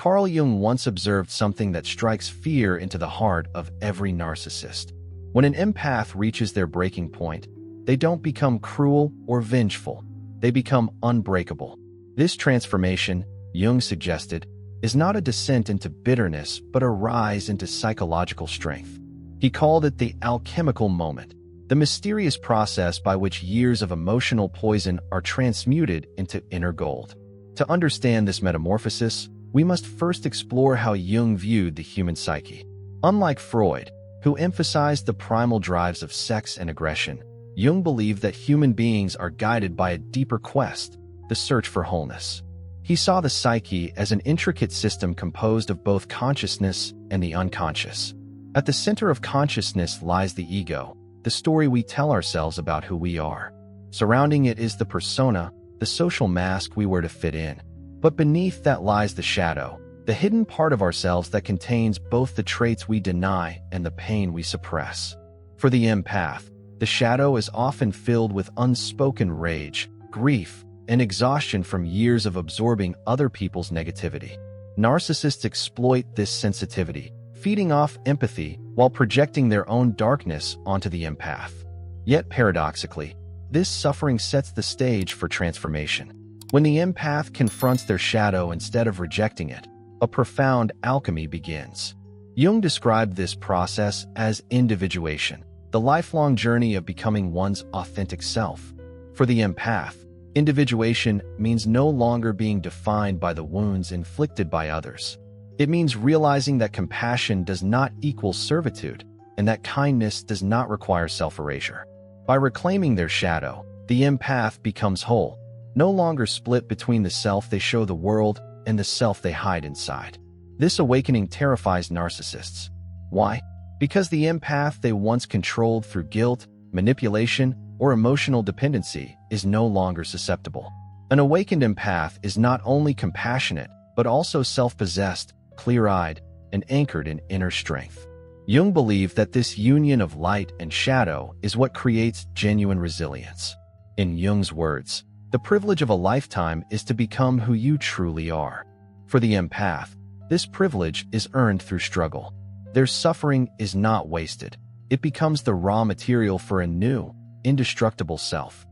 Carl Jung once observed something that strikes fear into the heart of every narcissist. When an empath reaches their breaking point, they don't become cruel or vengeful. They become unbreakable. This transformation, Jung suggested, is not a descent into bitterness but a rise into psychological strength. He called it the alchemical moment, the mysterious process by which years of emotional poison are transmuted into inner gold. To understand this metamorphosis, we must first explore how Jung viewed the human psyche. Unlike Freud, who emphasized the primal drives of sex and aggression, Jung believed that human beings are guided by a deeper quest, the search for wholeness. He saw the psyche as an intricate system composed of both consciousness and the unconscious. At the center of consciousness lies the ego, the story we tell ourselves about who we are. Surrounding it is the persona, the social mask we wear to fit in. But beneath that lies the shadow, the hidden part of ourselves that contains both the traits we deny and the pain we suppress. For the empath, the shadow is often filled with unspoken rage, grief, and exhaustion from years of absorbing other people's negativity. Narcissists exploit this sensitivity, feeding off empathy while projecting their own darkness onto the empath. Yet paradoxically, this suffering sets the stage for transformation. When the empath confronts their shadow instead of rejecting it, a profound alchemy begins. Jung described this process as individuation, the lifelong journey of becoming one's authentic self. For the empath, individuation means no longer being defined by the wounds inflicted by others. It means realizing that compassion does not equal servitude, and that kindness does not require self-erasure. By reclaiming their shadow, the empath becomes whole, no longer split between the self they show the world and the self they hide inside. This awakening terrifies narcissists. Why? Because the empath they once controlled through guilt, manipulation, or emotional dependency is no longer susceptible. An awakened empath is not only compassionate, but also self-possessed, clear-eyed, and anchored in inner strength. Jung believed that this union of light and shadow is what creates genuine resilience. In Jung's words, the privilege of a lifetime is to become who you truly are. For the empath, this privilege is earned through struggle. Their suffering is not wasted. It becomes the raw material for a new, indestructible self.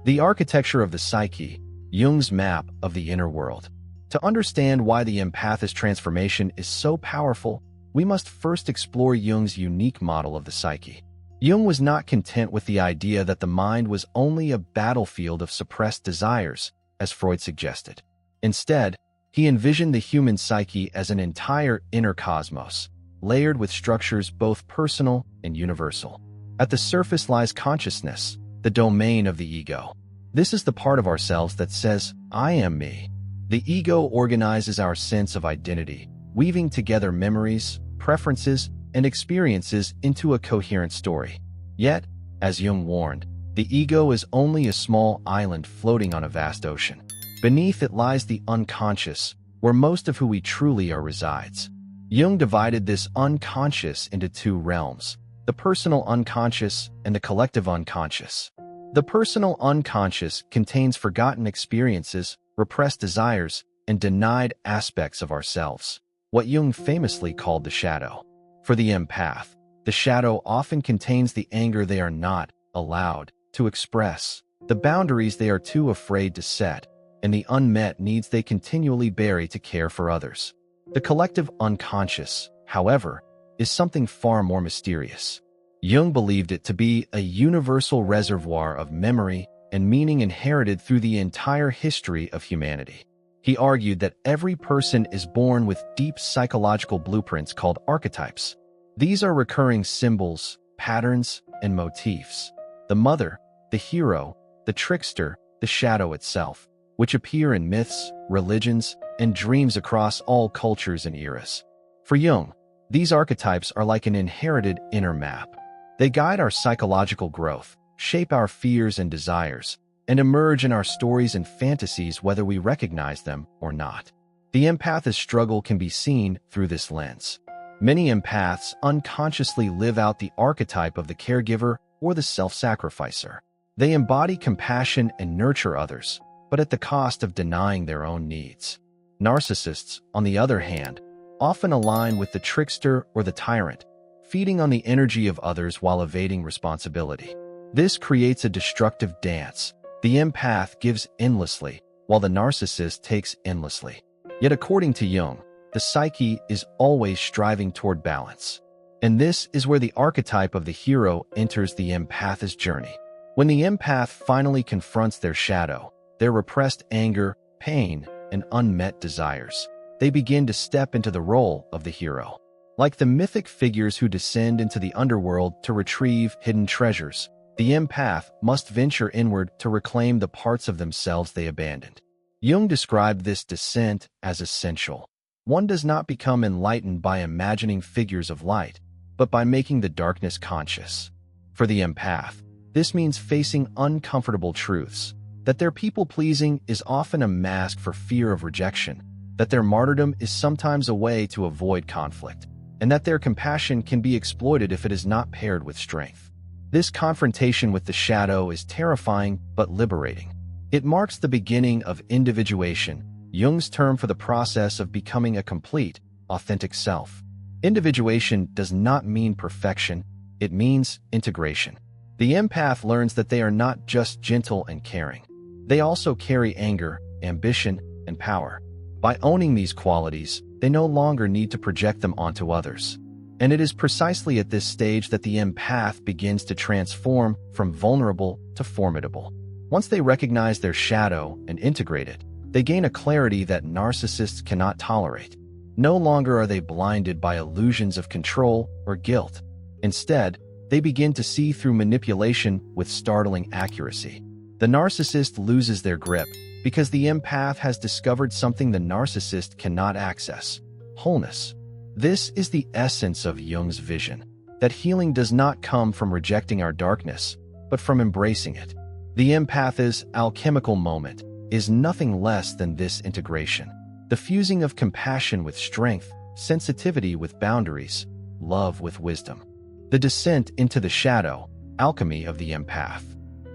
The architecture of the psyche, Jung's map of the inner world. To understand why the empath's transformation is so powerful, we must first explore Jung's unique model of the psyche. Jung was not content with the idea that the mind was only a battlefield of suppressed desires, as Freud suggested. Instead, he envisioned the human psyche as an entire inner cosmos, layered with structures both personal and universal. At the surface lies consciousness, the domain of the ego. This is the part of ourselves that says, "I am me." The ego organizes our sense of identity, weaving together memories, preferences, and experiences into a coherent story. Yet, as Jung warned, the ego is only a small island floating on a vast ocean. Beneath it lies the unconscious, where most of who we truly are resides. Jung divided this unconscious into two realms, the personal unconscious and the collective unconscious. The personal unconscious contains forgotten experiences, repressed desires, and denied aspects of ourselves, what Jung famously called the shadow. For the empath, the shadow often contains the anger they are not allowed to express, the boundaries they are too afraid to set, and the unmet needs they continually bury to care for others. The collective unconscious, however, is something far more mysterious. Jung believed it to be a universal reservoir of memory and meaning inherited through the entire history of humanity. He argued that every person is born with deep psychological blueprints called archetypes. These are recurring symbols, patterns, and motifs. The mother, the hero, the trickster, the shadow itself, which appear in myths, religions, and dreams across all cultures and eras. For Jung, these archetypes are like an inherited inner map. They guide our psychological growth, shape our fears and desires, and emerge in our stories and fantasies whether we recognize them or not. The empath's struggle can be seen through this lens. Many empaths unconsciously live out the archetype of the caregiver or the self-sacrificer. They embody compassion and nurture others, but at the cost of denying their own needs. Narcissists, on the other hand, often align with the trickster or the tyrant, feeding on the energy of others while evading responsibility. This creates a destructive dance. The empath gives endlessly, while the narcissist takes endlessly. Yet according to Jung, the psyche is always striving toward balance. And this is where the archetype of the hero enters the empath's journey. When the empath finally confronts their shadow, their repressed anger, pain, and unmet desires, they begin to step into the role of the hero. Like the mythic figures who descend into the underworld to retrieve hidden treasures, the empath must venture inward to reclaim the parts of themselves they abandoned. Jung described this descent as essential. One does not become enlightened by imagining figures of light, but by making the darkness conscious. For the empath, this means facing uncomfortable truths, that their people-pleasing is often a mask for fear of rejection, that their martyrdom is sometimes a way to avoid conflict, and that their compassion can be exploited if it is not paired with strength. This confrontation with the shadow is terrifying but liberating. It marks the beginning of individuation, Jung's term for the process of becoming a complete, authentic self. Individuation does not mean perfection, it means integration. The empath learns that they are not just gentle and caring. They also carry anger, ambition, and power. By owning these qualities, they no longer need to project them onto others. And it is precisely at this stage that the empath begins to transform from vulnerable to formidable. Once they recognize their shadow and integrate it, they gain a clarity that narcissists cannot tolerate. No longer are they blinded by illusions of control or guilt. Instead, they begin to see through manipulation with startling accuracy. The narcissist loses their grip because the empath has discovered something the narcissist cannot access: wholeness. This is the essence of Jung's vision, that healing does not come from rejecting our darkness, but from embracing it. The empath's alchemical moment is nothing less than this integration, the fusing of compassion with strength, sensitivity with boundaries, love with wisdom. The descent into the shadow, alchemy of the empath.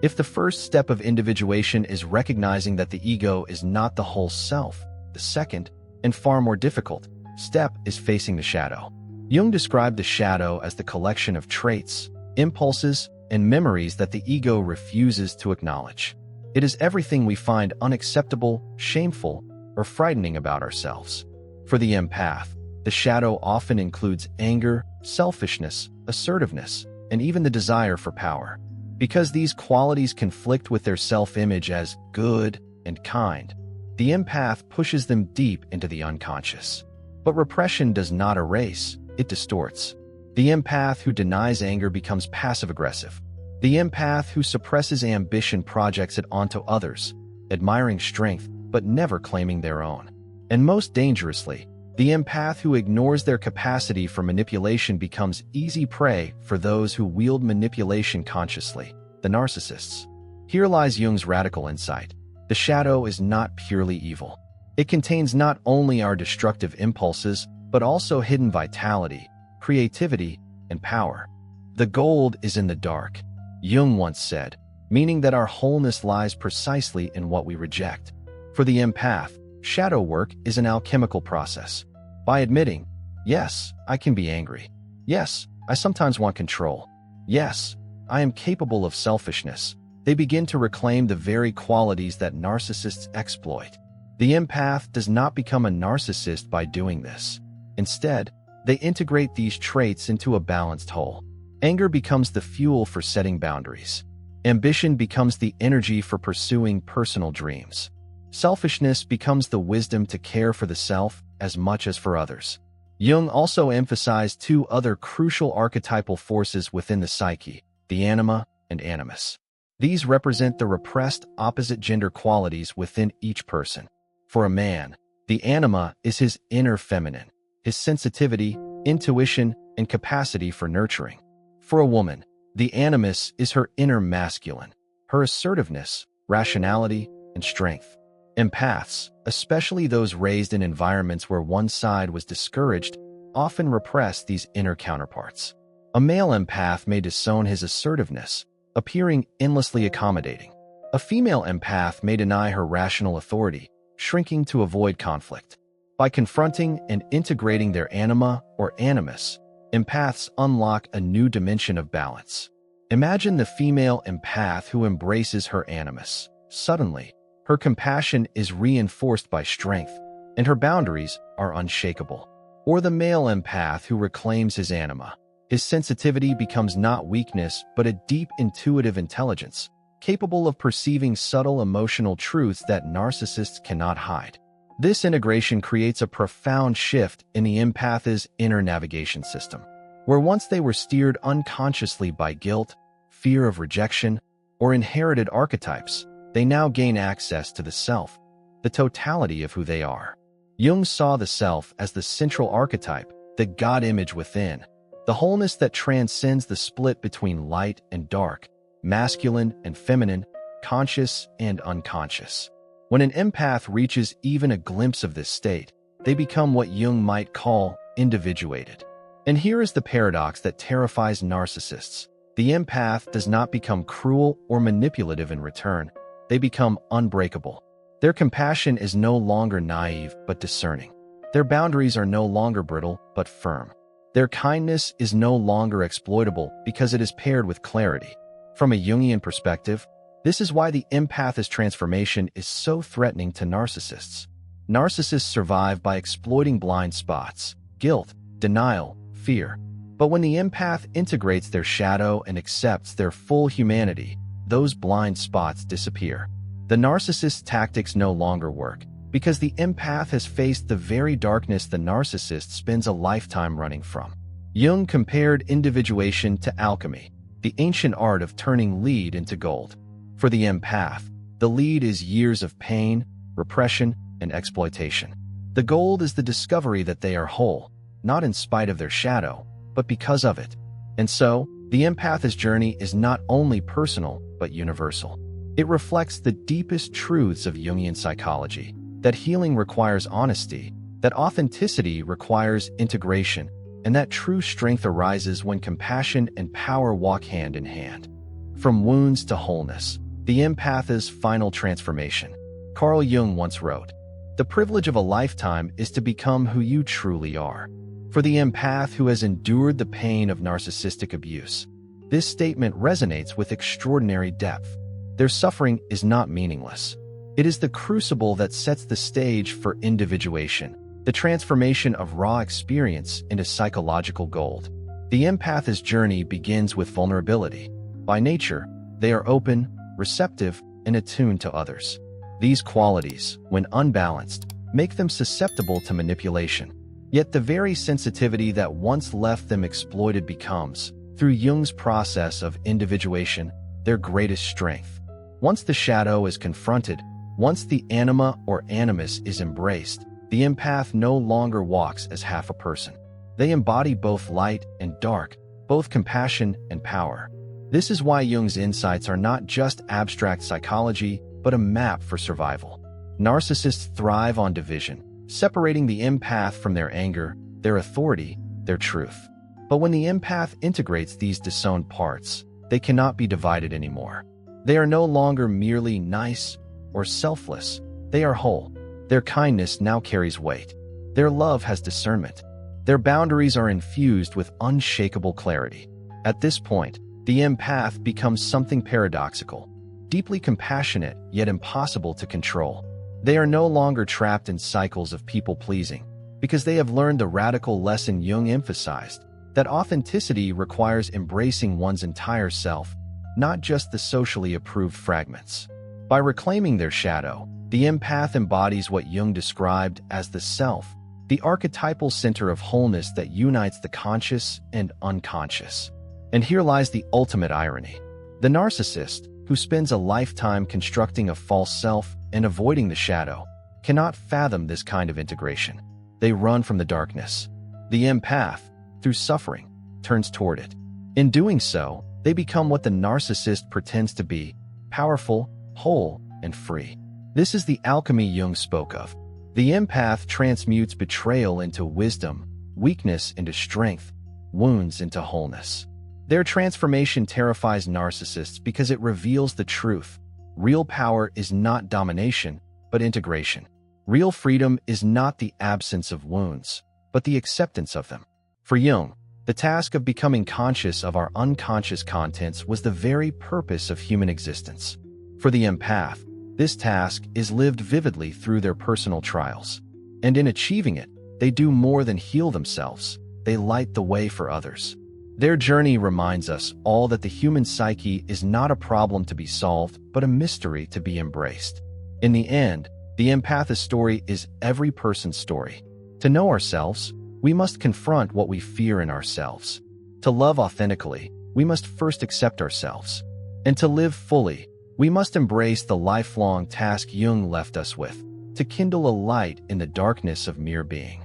If the first step of individuation is recognizing that the ego is not the whole self, the second, and far more difficult, step is facing the shadow. Jung described the shadow as the collection of traits, impulses, and memories that the ego refuses to acknowledge. It is everything we find unacceptable, shameful, or frightening about ourselves. For the empath, the shadow often includes anger, selfishness, assertiveness, and even the desire for power. Because these qualities conflict with their self-image as good and kind, the empath pushes them deep into the unconscious. But repression does not erase, it distorts. The empath who denies anger becomes passive-aggressive. The empath who suppresses ambition projects it onto others, admiring strength but never claiming their own. And most dangerously, the empath who ignores their capacity for manipulation becomes easy prey for those who wield manipulation consciously, the narcissists. Here lies Jung's radical insight. The shadow is not purely evil. It contains not only our destructive impulses, but also hidden vitality, creativity, and power. The gold is in the dark, Jung once said, meaning that our wholeness lies precisely in what we reject. For the empath, shadow work is an alchemical process. By admitting, yes, I can be angry. Yes, I sometimes want control. Yes, I am capable of selfishness. They begin to reclaim the very qualities that narcissists exploit. The empath does not become a narcissist by doing this. Instead, they integrate these traits into a balanced whole. Anger becomes the fuel for setting boundaries. Ambition becomes the energy for pursuing personal dreams. Selfishness becomes the wisdom to care for the self as much as for others. Jung also emphasized two other crucial archetypal forces within the psyche, the anima and animus. These represent the repressed opposite gender qualities within each person. For a man, the anima is his inner feminine, his sensitivity, intuition, and capacity for nurturing. For a woman, the animus is her inner masculine, her assertiveness, rationality, and strength. Empaths, especially those raised in environments where one side was discouraged, often repress these inner counterparts. A male empath may disown his assertiveness, appearing endlessly accommodating. A female empath may deny her rational authority, shrinking to avoid conflict. By confronting and integrating their anima or animus, empaths unlock a new dimension of balance. Imagine the female empath who embraces her animus. Suddenly, her compassion is reinforced by strength, and her boundaries are unshakable. Or the male empath who reclaims his anima. His sensitivity becomes not weakness, but a deep intuitive intelligence, capable of perceiving subtle emotional truths that narcissists cannot hide. This integration creates a profound shift in the empath's inner navigation system. Where once they were steered unconsciously by guilt, fear of rejection, or inherited archetypes, they now gain access to the self, the totality of who they are. Jung saw the self as the central archetype, the God image within, the wholeness that transcends the split between light and dark, masculine and feminine, conscious and unconscious. When an empath reaches even a glimpse of this state, they become what Jung might call individuated. And here is the paradox that terrifies narcissists. The empath does not become cruel or manipulative in return. They become unbreakable. Their compassion is no longer naive but discerning. Their boundaries are no longer brittle but firm. Their kindness is no longer exploitable because it is paired with clarity. From a Jungian perspective, this is why the empath's transformation is so threatening to narcissists. Narcissists survive by exploiting blind spots, guilt, denial, fear. But when the empath integrates their shadow and accepts their full humanity, those blind spots disappear. The narcissist's tactics no longer work, because the empath has faced the very darkness the narcissist spends a lifetime running from. Jung compared individuation to alchemy, the ancient art of turning lead into gold. For the empath, the lead is years of pain, repression, and exploitation. The gold is the discovery that they are whole, not in spite of their shadow, but because of it. And so, the empath's journey is not only personal, but universal. It reflects the deepest truths of Jungian psychology, that healing requires honesty, that authenticity requires integration, and that true strength arises when compassion and power walk hand in hand. From wounds to wholeness, the empath's final transformation. Carl Jung once wrote, "The privilege of a lifetime is to become who you truly are." For the empath who has endured the pain of narcissistic abuse, this statement resonates with extraordinary depth. Their suffering is not meaningless. It is the crucible that sets the stage for individuation, the transformation of raw experience into psychological gold. The empath's journey begins with vulnerability. By nature, they are open, receptive, and attuned to others. These qualities, when unbalanced, make them susceptible to manipulation. Yet the very sensitivity that once left them exploited becomes, through Jung's process of individuation, their greatest strength. Once the shadow is confronted, once the anima or animus is embraced, the empath no longer walks as half a person. They embody both light and dark, both compassion and power. This is why Jung's insights are not just abstract psychology, but a map for survival. Narcissists thrive on division, separating the empath from their anger, their authority, their truth. But when the empath integrates these disowned parts, they cannot be divided anymore. They are no longer merely nice or selfless. They are whole. Their kindness now carries weight. Their love has discernment. Their boundaries are infused with unshakable clarity. At this point, the empath becomes something paradoxical, deeply compassionate yet impossible to control. They are no longer trapped in cycles of people-pleasing, because they have learned the radical lesson Jung emphasized, that authenticity requires embracing one's entire self, not just the socially approved fragments. By reclaiming their shadow, the empath embodies what Jung described as the self, the archetypal center of wholeness that unites the conscious and unconscious. And here lies the ultimate irony. The narcissist, who spends a lifetime constructing a false self and avoiding the shadow, cannot fathom this kind of integration. They run from the darkness. The empath, through suffering, turns toward it. In doing so, they become what the narcissist pretends to be: powerful, whole, and free. This is the alchemy Jung spoke of. The empath transmutes betrayal into wisdom, weakness into strength, wounds into wholeness. Their transformation terrifies narcissists because it reveals the truth. Real power is not domination, but integration. Real freedom is not the absence of wounds, but the acceptance of them. For Jung, the task of becoming conscious of our unconscious contents was the very purpose of human existence. For the empath, this task is lived vividly through their personal trials. And in achieving it, they do more than heal themselves, they light the way for others. Their journey reminds us all that the human psyche is not a problem to be solved, but a mystery to be embraced. In the end, the empath's story is every person's story. To know ourselves, we must confront what we fear in ourselves. To love authentically, we must first accept ourselves. And to live fully, we must embrace the lifelong task Jung left us with, to kindle a light in the darkness of mere being.